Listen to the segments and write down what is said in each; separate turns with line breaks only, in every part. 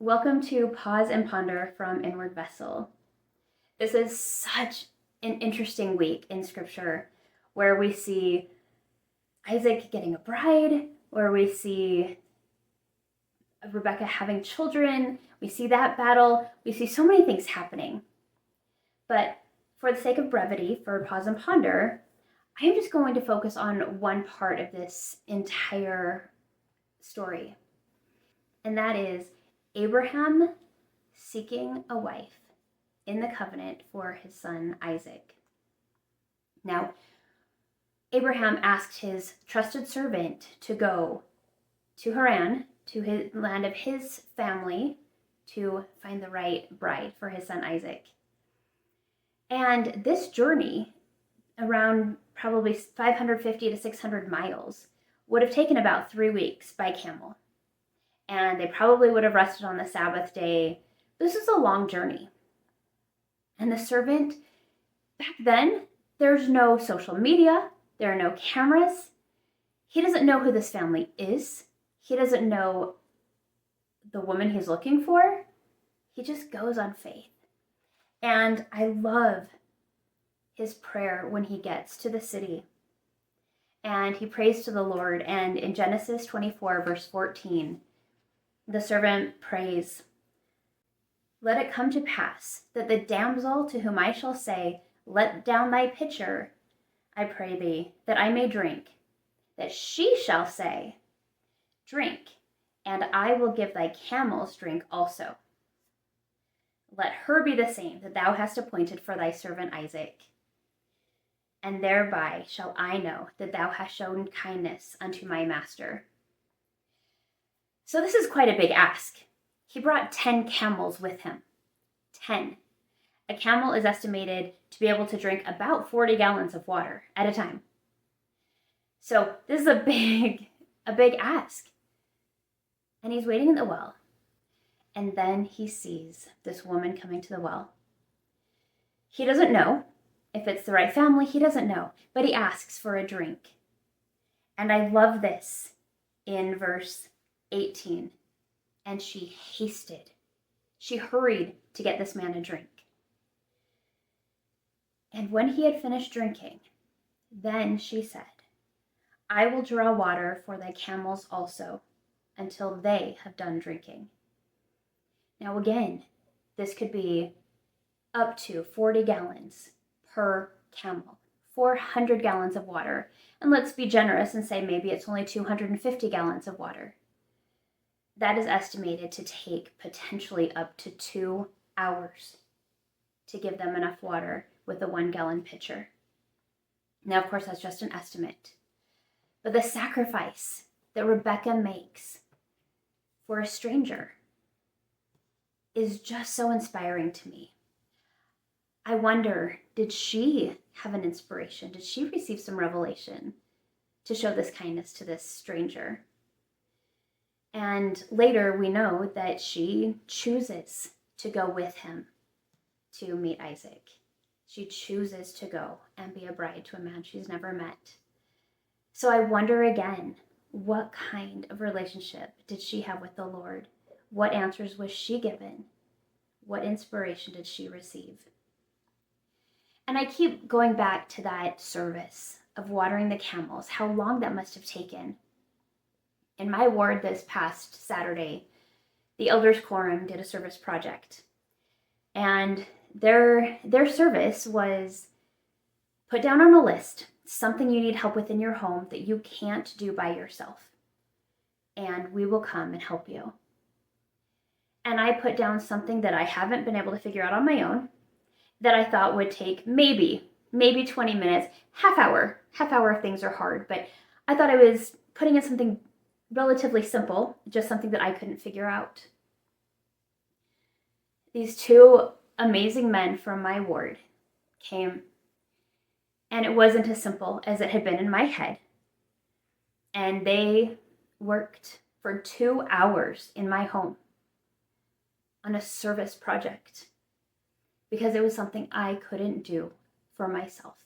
Welcome to Pause and Ponder from Inward Vessel. This is such an interesting week in Scripture where we see Isaac getting a bride, where we see Rebekah having children, we see that battle, we see so many things happening. But for the sake of brevity, for Pause and Ponder, I am just going to focus on one part of this entire story, and that is Abraham seeking a wife in the covenant for his son Isaac. Now, Abraham asked his trusted servant to go to Haran, to his land of his family, to find the right bride for his son Isaac. And this journey, around probably 550 to 600 miles, would have taken about 3 weeks by camel. And they probably would have rested on the Sabbath day. This is a long journey. And the servant, back then, there's no social media, there are no cameras. He doesn't know who this family is. He doesn't know the woman he's looking for. He just goes on faith. And I love his prayer when he gets to the city. And he prays to the Lord. And in Genesis 24, verse 14, the servant prays, "Let it come to pass that the damsel to whom I shall say, 'Let down thy pitcher, I pray thee, that I may drink,' that she shall say, 'Drink, and I will give thy camels drink also.' Let her be the same that thou hast appointed for thy servant Isaac. And thereby shall I know that thou hast shown kindness unto my master." So this is quite a big ask. He brought 10 camels with him. 10. A camel is estimated to be able to drink about 40 gallons of water at a time. So this is a big ask. And he's waiting in the well. And then he sees this woman coming to the well. He doesn't know if it's the right family. He doesn't know. But he asks for a drink. And I love this in verse 18. And she hasted. She hurried to get this man a drink. And when he had finished drinking, then she said, "I will draw water for thy camels also, until they have done drinking." Now again, this could be up to 40 gallons per camel, 400 gallons of water. And let's be generous and say maybe it's only 250 gallons of water. That is estimated to take potentially up to 2 hours to give them enough water with a 1-gallon pitcher. Now, of course, that's just an estimate. But the sacrifice that Rebekah makes for a stranger is just so inspiring to me. I wonder, did she have an inspiration? Did she receive some revelation to show this kindness to this stranger? And later we know that she chooses to go with him to meet Isaac. She chooses to go and be a bride to a man she's never met. So I wonder again, what kind of relationship did she have with the Lord? What answers was she given? What inspiration did she receive? And I keep going back to that service of watering the camels, how long that must have taken. In my ward this past Saturday, the Elders Quorum did a service project. And their service was put down on a list something you need help with in your home that you can't do by yourself. And we will come and help you. And I put down something that I haven't been able to figure out on my own that I thought would take maybe 20 minutes, half hour if things are hard. But I thought I was putting in something relatively simple, just something that I couldn't figure out. These 2 amazing men from my ward came, and it wasn't as simple as it had been in my head. And they worked for 2 hours in my home on a service project because it was something I couldn't do for myself.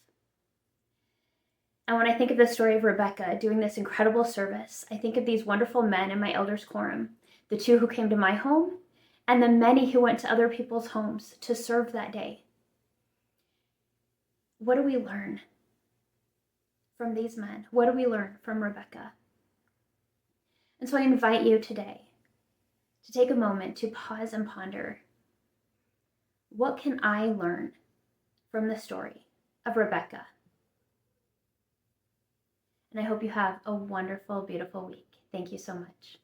And when I think of the story of Rebekah doing this incredible service, I think of these wonderful men in my elders' quorum, the 2 who came to my home and the many who went to other people's homes to serve that day. What do we learn from these men? What do we learn from Rebekah? And so I invite you today to take a moment to pause and ponder, what can I learn from the story of Rebekah? And I hope you have a wonderful, beautiful week. Thank you so much.